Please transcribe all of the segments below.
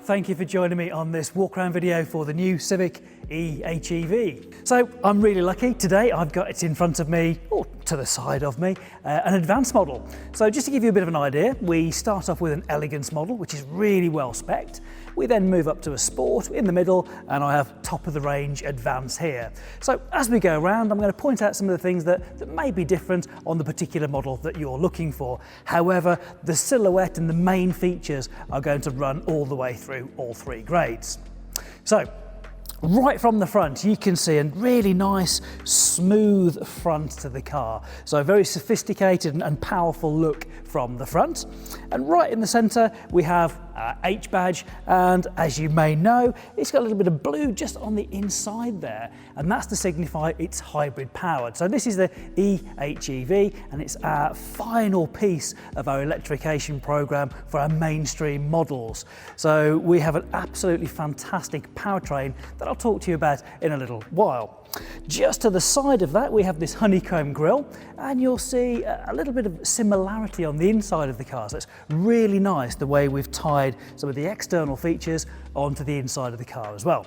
thank you for joining me on this walk around video for the new Civic eHEV. So I'm really lucky today. I've got it in front of me, or to the side of me, an advanced model. So just to give you a bit of an idea, we start off with an elegance model, which is really well spec'd. We then move up to a sport in the middle, and I have top of the range advance here. So as we go around, I'm going to point out some of the things that may be different on the particular model that you're looking for. However, the silhouette and the main features are going to run all the way through all three grades. So right from the front, you can see a really nice, smooth front to the car. So a very sophisticated and powerful look from the front. And right in the centre, we have H badge, and as you may know, it's got a little bit of blue just on the inside there, and that's to signify it's hybrid powered. So this is the eHEV, and it's our final piece of our electrification program for our mainstream models. So we have an absolutely fantastic powertrain that I'll talk to you about in a little while. Just to the side of that, we have this honeycomb grille, and you'll see a little bit of similarity on the inside of the car. So it's really nice the way we've tied some of the external features onto the inside of the car as well.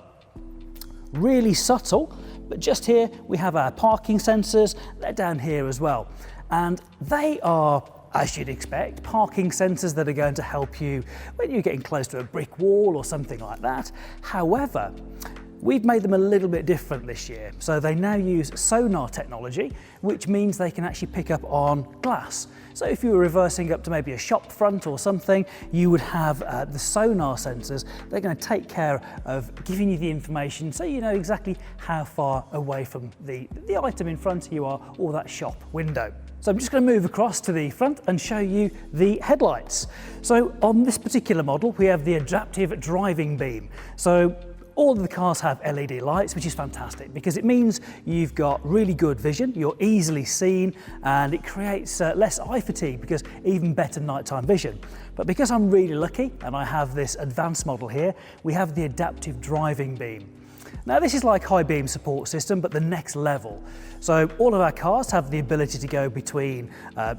Really subtle, but just here we have our parking sensors. They're down here as well, and they are, as you'd expect, parking sensors that are going to help you when you're getting close to a brick wall or something like that. However, we've made them a little bit different this year. So they now use sonar technology, which means they can actually pick up on glass. So if you were reversing up to maybe a shop front or something, you would have the sonar sensors. They're going to take care of giving you the information so you know exactly how far away from the item in front of you are, or that shop window. So I'm just going to move across to the front and show you the headlights. So on this particular model, we have the adaptive driving beam. So all of the cars have LED lights, which is fantastic because it means you've got really good vision, you're easily seen, and it creates less eye fatigue because even better nighttime vision. But because I'm really lucky and I have this advanced model here, we have the adaptive driving beam. Now this is like high beam support system, but the next level. So all of our cars have the ability to go between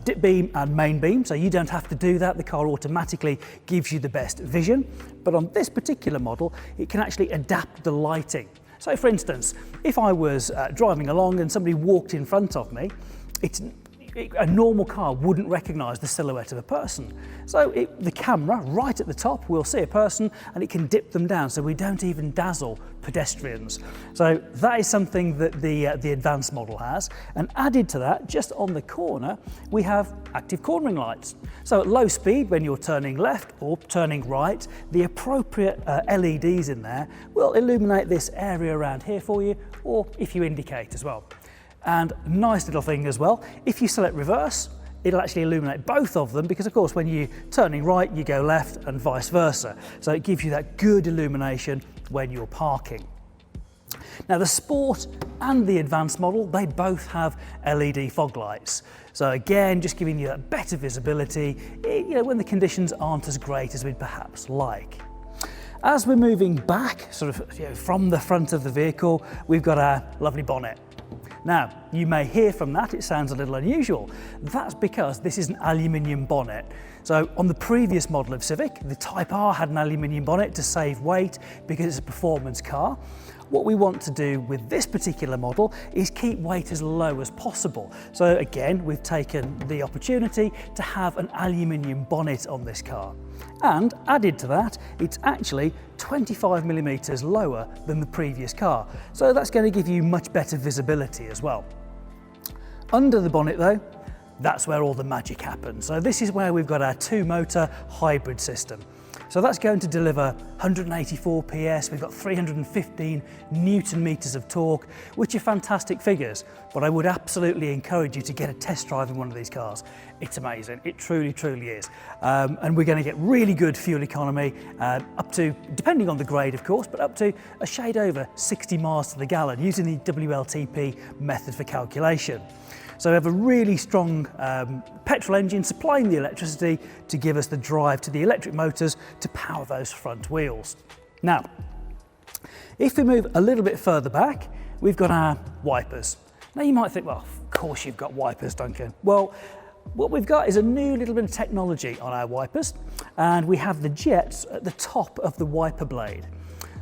dip beam and main beam, so you don't have to do that. The car automatically gives you the best vision. But on this particular model, it can actually adapt the lighting. So for instance, if I was driving along and somebody walked in front of me, a normal car wouldn't recognise the silhouette of a person. So the camera right at the top will see a person and it can dip them down so we don't even dazzle pedestrians. So that is something that the advanced model has. And added to that, just on the corner, we have active cornering lights. So at low speed, when you're turning left or turning right, the appropriate LEDs in there will illuminate this area around here for you, or if you indicate as well. And nice little thing as well, if you select reverse, it'll actually illuminate both of them because of course when you're turning right, you go left and vice versa. So it gives you that good illumination when you're parking. Now the Sport and the Advanced model, they both have LED fog lights. So again, just giving you that better visibility, when the conditions aren't as great as we'd perhaps like. As we're moving back, sort of from the front of the vehicle, we've got our lovely bonnet. Now, you may hear from that, it sounds a little unusual. That's because this is an aluminium bonnet. So on the previous model of Civic, the Type R had an aluminium bonnet to save weight because it's a performance car. What we want to do with this particular model is keep weight as low as possible. So again, we've taken the opportunity to have an aluminium bonnet on this car. And added to that, it's actually 25mm lower than the previous car. So that's going to give you much better visibility as well. Under the bonnet though, that's where all the magic happens. So this is where we've got our two-motor hybrid system. So that's going to deliver 184 PS, we've got 315 Newton meters of torque, which are fantastic figures, but I would absolutely encourage you to get a test drive in one of these cars. It's amazing, it truly, truly is. And we're going to get really good fuel economy, up to, depending on the grade of course, but up to a shade over 60 miles to the gallon using the WLTP method for calculation. So we have a really strong petrol engine supplying the electricity to give us the drive to the electric motors to power those front wheels. Now, if we move a little bit further back, we've got our wipers. Now you might think, well, of course you've got wipers, Duncan. Well, what we've got is a new little bit of technology on our wipers, and we have the jets at the top of the wiper blade.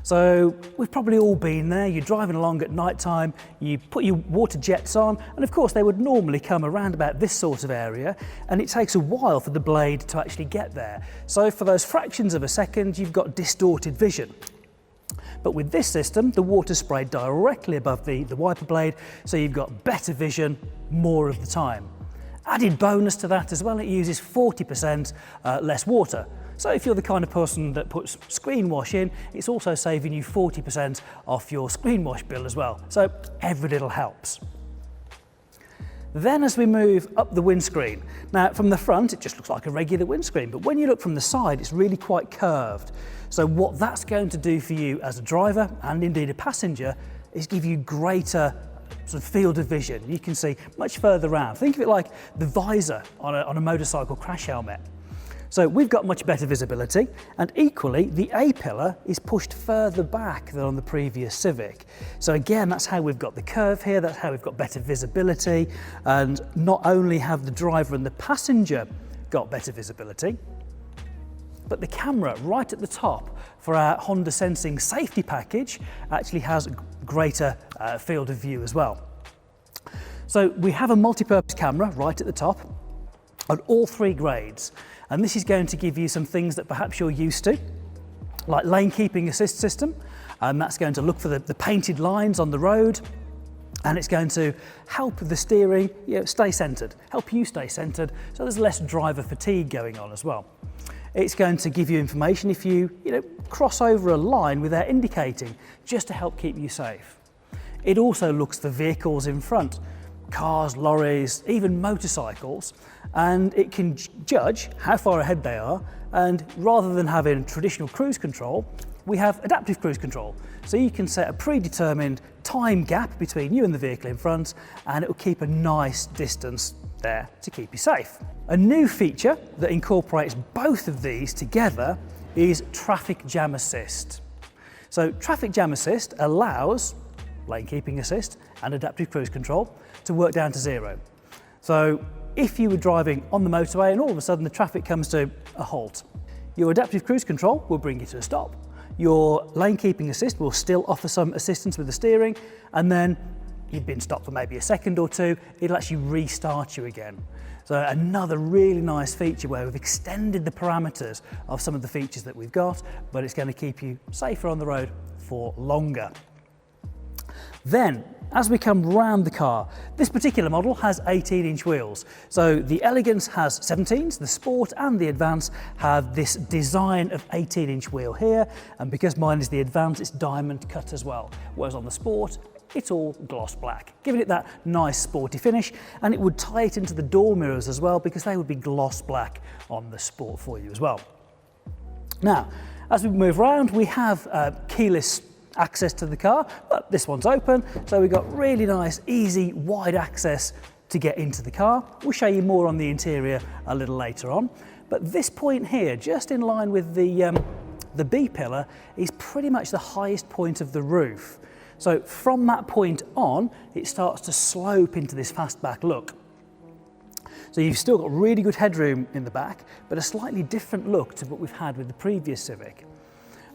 So we've probably all been there. You're driving along at night time, you put your water jets on, and of course they would normally come around about this sort of area, and it takes a while for the blade to actually get there. So for those fractions of a second, you've got distorted vision. But with this system, the water's sprayed directly above the wiper blade, so you've got better vision more of the time. Added bonus to that as well, it uses 40% less water. So if you're the kind of person that puts screen wash in, it's also saving you 40% off your screen wash bill as well. So every little helps. Then as we move up the windscreen, now from the front it just looks like a regular windscreen, but when you look from the side it's really quite curved. So what that's going to do for you as a driver and indeed a passenger is give you greater sort of field of vision. You can see much further around. Think of it like the visor on a motorcycle crash helmet. So we've got much better visibility, and equally the A-pillar is pushed further back than on the previous Civic. So again, that's how we've got the curve here, that's how we've got better visibility, and not only have the driver and the passenger got better visibility, but the camera right at the top for our Honda Sensing safety package actually has greater field of view as well. So we have a multi-purpose camera right at the top on all three grades, and this is going to give you some things that perhaps you're used to, like lane keeping assist system, and that's going to look for the painted lines on the road, and it's going to help the steering stay centered, help you stay centered, so there's less driver fatigue going on as well. It's going to give you information if you cross over a line without indicating, just to help keep you safe. It also looks for vehicles in front, cars, lorries, even motorcycles, and it can judge how far ahead they are, and rather than having traditional cruise control, we have adaptive cruise control. So you can set a predetermined time gap between you and the vehicle in front, and it will keep a nice distance there to keep you safe. A new feature that incorporates both of these together is traffic jam assist. So traffic jam assist allows lane keeping assist and adaptive cruise control to work down to zero. So if you were driving on the motorway and all of a sudden the traffic comes to a halt, your adaptive cruise control will bring you to a stop. Your lane keeping assist will still offer some assistance with the steering, and then you've been stopped for maybe a second or two, it'll actually restart you again. So another really nice feature where we've extended the parameters of some of the features that we've got, but it's going to keep you safer on the road for longer. Then, as we come round the car, this particular model has 18-inch wheels. So the Elegance has 17s, the Sport and the Advance have this design of 18-inch wheel here, and because mine is the Advance, it's diamond cut as well, whereas on the Sport, it's all gloss black, giving it that nice sporty finish, and it would tie it into the door mirrors as well because they would be gloss black on the Sport for you as well. Now, as we move around, we have keyless access to the car, but this one's open, so we've got really nice, easy, wide access to get into the car. We'll show you more on the interior a little later on, but this point here, just in line with the B pillar, is pretty much the highest point of the roof. So from that point on, it starts to slope into this fastback look. So you've still got really good headroom in the back, but a slightly different look to what we've had with the previous Civic.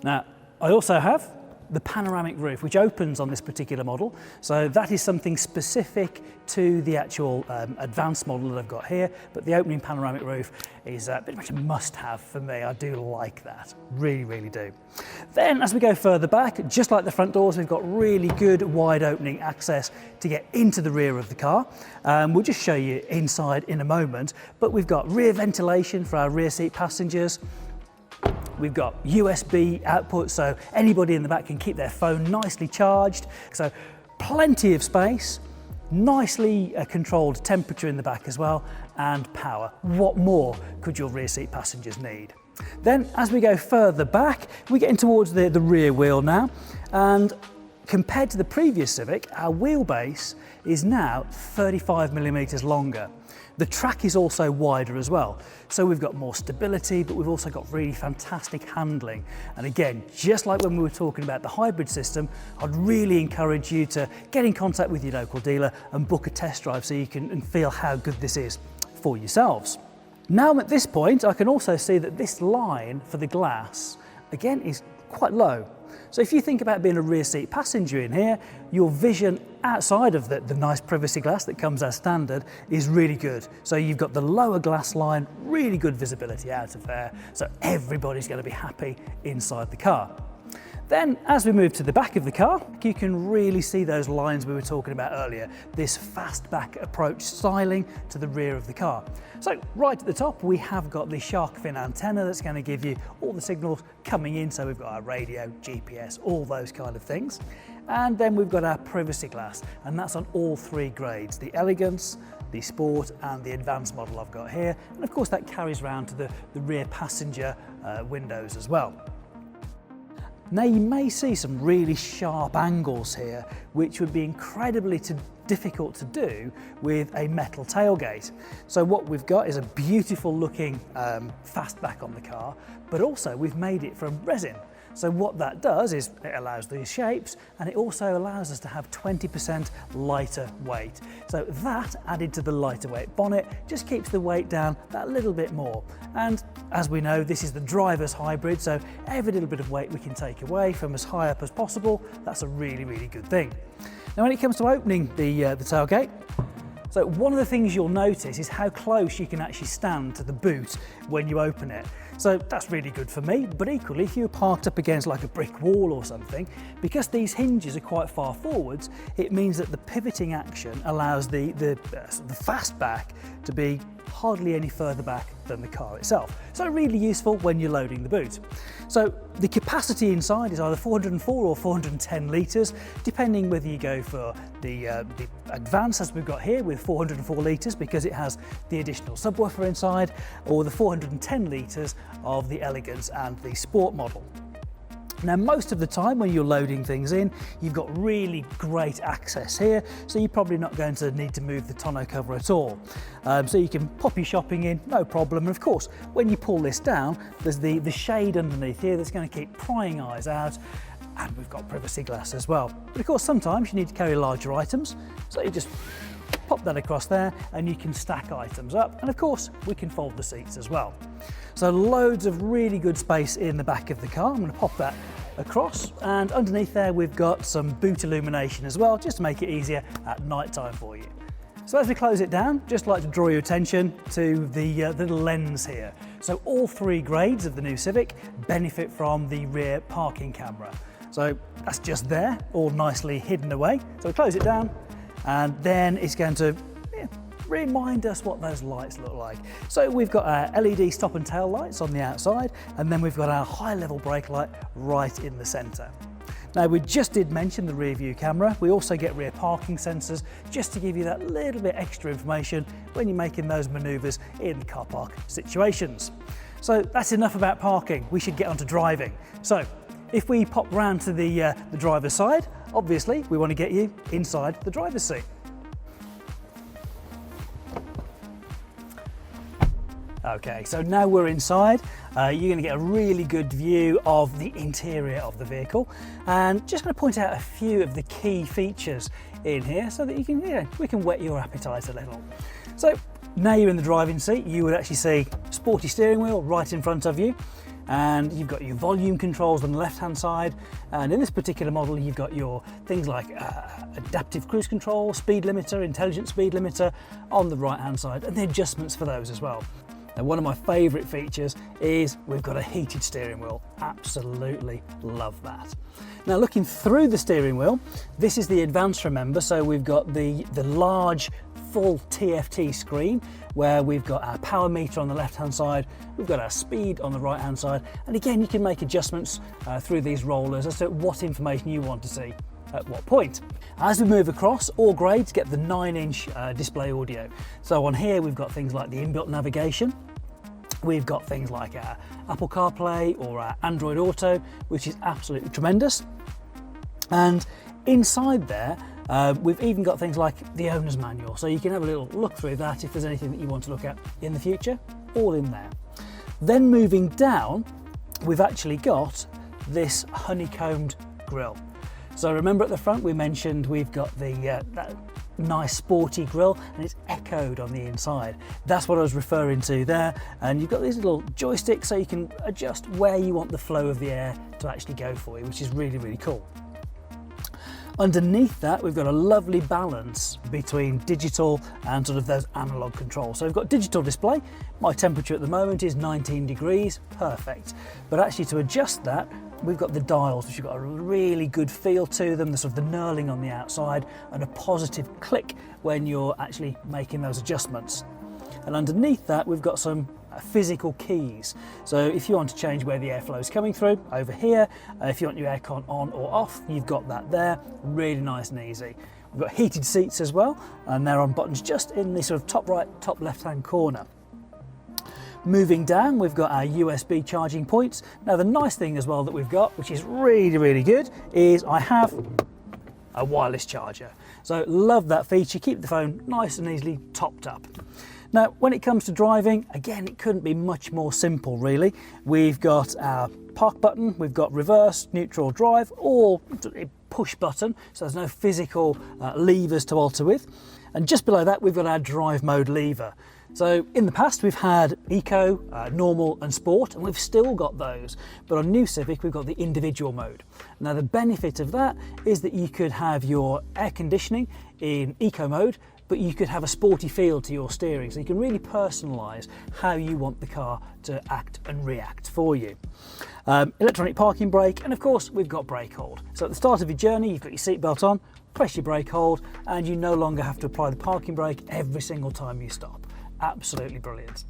Now, I also have the panoramic roof, which opens on this particular model. So that is something specific to the actual advanced model that I've got here, but the opening panoramic roof is pretty much a must-have for me. I do like that, really, really do. Then as we go further back, just like the front doors, we've got really good wide opening access to get into the rear of the car. We'll just show you inside in a moment, but we've got rear ventilation for our rear seat passengers. We've got USB output, so anybody in the back can keep their phone nicely charged. So plenty of space, nicely controlled temperature in the back as well, and power. What more could your rear seat passengers need? Then as we go further back, we get in towards the rear wheel now, and compared to the previous Civic, our wheelbase is now 35mm longer. The track is also wider as well, so we've got more stability, but we've also got really fantastic handling. And again, just like when we were talking about the hybrid system, I'd really encourage you to get in contact with your local dealer and book a test drive so you can feel how good this is. for yourselves. Now at this point, I can also see that this line for the glass, again, is quite low. So if you think about being a rear seat passenger in here, your vision outside of the nice privacy glass that comes as standard is really good. So you've got the lower glass line, really good visibility out of there. So everybody's going to be happy inside the car. Then as we move to the back of the car, you can really see those lines we were talking about earlier, this fastback approach styling to the rear of the car. So right at the top, we have got the shark fin antenna that's going to give you all the signals coming in. So we've got our radio, GPS, all those kind of things. And then we've got our privacy glass, and that's on all three grades, the Elegance, the Sport and the Advanced model I've got here. And of course that carries around to the rear passenger windows as well. Now you may see some really sharp angles here, which would be incredibly difficult to do with a metal tailgate. So what we've got is a beautiful looking fastback on the car, but also we've made it from resin. So what that does is it allows these shapes, and it also allows us to have 20% lighter weight. So that added to the lighter weight bonnet just keeps the weight down that little bit more. And as we know, this is the driver's hybrid, so every little bit of weight we can take away from as high up as possible, that's a really, really good thing. Now when it comes to opening the tailgate, so one of the things you'll notice is how close you can actually stand to the boot when you open it. So that's really good for me, but equally if you're parked up against like a brick wall or something, because these hinges are quite far forwards, it means that the pivoting action allows the fastback to be hardly any further back than the car itself. So really useful when you're loading the boot. So the capacity inside is either 404 or 410 litres, depending whether you go for the Advance as we've got here with 404 litres because it has the additional subwoofer inside, or the 410 litres of the Elegance and the Sport model. Now most of the time when you're loading things in, you've got really great access here, so you're probably not going to need to move the tonneau cover at all. So you can pop your shopping in, no problem. And of course, when you pull this down, there's the shade underneath here that's going to keep prying eyes out, and we've got privacy glass as well. But of course, sometimes you need to carry larger items, so you just pop that across there and you can stack items up, and of course we can fold the seats as well. So loads of really good space in the back of the car. I'm going to pop that across, and underneath there we've got some boot illumination as well, just to make it easier at night time for you. So as we close it down, just like to draw your attention to the little lens here. So all three grades of the new Civic benefit from the rear parking camera. So that's just there, all nicely hidden away. So we close it down, and then it's going to remind us what those lights look like. So we've got our LED stop and tail lights on the outside, and then we've got our high level brake light right in the centre. Now we just did mention the rear view camera. We also get rear parking sensors just to give you that little bit extra information when you're making those manoeuvres in car park situations. So that's enough about parking. We should get on to driving. So if we pop round to the driver's side, obviously we want to get you inside the driver's seat. Okay, so now we're inside, you're going to get a really good view of the interior of the vehicle, and just going to point out a few of the key features in here so that you can, we can whet your appetite a little. So now you're in the driving seat, you would actually see sporty steering wheel right in front of you, and you've got your volume controls on the left hand side, and in this particular model you've got your things like adaptive cruise control, speed limiter, intelligent speed limiter on the right hand side, and the adjustments for those as well. Now, one of my favourite features is we've got a heated steering wheel. Absolutely love that. Now looking through the steering wheel, this is the Advance, remember, so we've got the large full TFT screen where we've got our power meter on the left hand side, we've got our speed on the right hand side, and again you can make adjustments through these rollers as to what information you want to see at what point. As we move across, all grades get the 9-inch display audio. So on here we've got things like the inbuilt navigation, we've got things like our Apple CarPlay or our Android Auto, which is absolutely tremendous. And inside there, we've even got things like the owner's manual, so you can have a little look through that if there's anything that you want to look at in the future, all in there. Then moving down, we've actually got this honeycombed grille. So remember at the front we mentioned we've got the that nice sporty grille, and it's echoed on the inside. That's what I was referring to there. And you've got these little joysticks so you can adjust where you want the flow of the air to actually go for you, which is really, really cool. Underneath that, we've got a lovely balance between digital and sort of those analog controls. So we've got digital display. My temperature at the moment is 19 degrees, perfect. But actually to adjust that, we've got the dials, which have got a really good feel to them, the sort of the knurling on the outside and a positive click when you're actually making those adjustments. And underneath that, we've got some physical keys. So if you want to change where the airflow is coming through, over here, if you want your aircon on or off, you've got that there, really nice and easy. We've got heated seats as well, and they're on buttons just in the sort of top right, top left-hand corner. Moving down, we've got our USB charging points. Now the nice thing as well that we've got, which is really, really good, is I have a wireless charger. So love that feature, keep the phone nice and easily topped up. Now, when it comes to driving, again, it couldn't be much more simple, really. We've got our park button, we've got reverse, neutral, drive, or a push button, so there's no physical levers to alter with. And just below that, we've got our drive mode lever. So in the past, we've had Eco, Normal and Sport, and we've still got those. But on new Civic, we've got the individual mode. Now, the benefit of that is that you could have your air conditioning in Eco mode, but you could have a sporty feel to your steering, so you can really personalise how you want the car to act and react for you. Electronic parking brake, and of course we've got brake hold. So at the start of your journey, you've got your seatbelt on, press your brake hold, and you no longer have to apply the parking brake every single time you stop. Absolutely brilliant.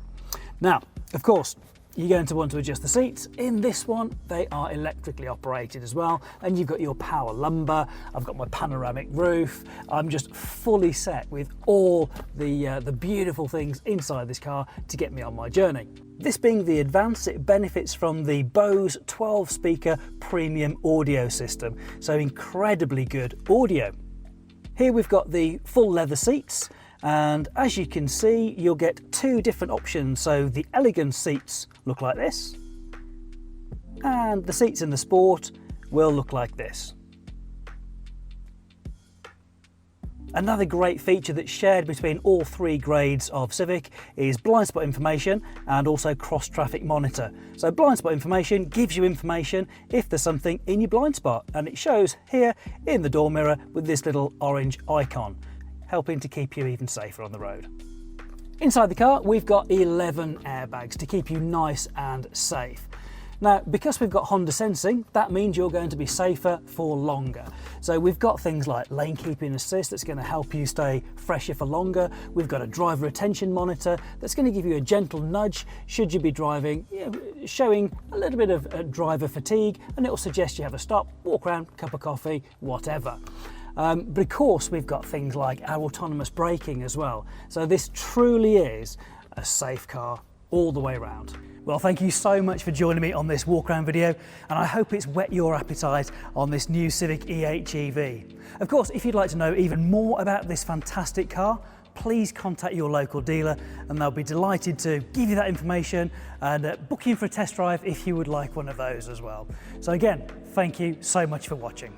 Now, of course, you're going to want to adjust the seats. In this one, they are electrically operated as well, and you've got your power lumbar. I've got my panoramic roof. I'm just fully set with all the beautiful things inside this car to get me on my journey. This being the Advance, it benefits from the Bose 12-speaker premium audio system, so incredibly good audio. Here we've got the full leather seats, and as you can see, you'll get two different options. So the elegant seats look like this, and the seats in the Sport will look like this. Another great feature that's shared between all three grades of Civic is blind spot information and also cross traffic monitor. So blind spot information gives you information if there's something in your blind spot, and it shows here in the door mirror with this little orange icon, helping to keep you even safer on the road. Inside the car, we've got 11 airbags to keep you nice and safe. Now, because we've got Honda sensing, that means you're going to be safer for longer. So we've got things like lane keeping assist that's going to help you stay fresher for longer. We've got a driver attention monitor that's going to give you a gentle nudge should you be driving, showing a little bit of driver fatigue, and it will suggest you have a stop, walk around, cup of coffee, whatever. But of course, we've got things like our autonomous braking as well. So this truly is a safe car all the way around. Well, thank you so much for joining me on this walk around video, and I hope it's whet your appetite on this new Civic eHEV. Of course, if you'd like to know even more about this fantastic car, please contact your local dealer and they'll be delighted to give you that information and book you in for a test drive if you would like one of those as well. So again, thank you so much for watching.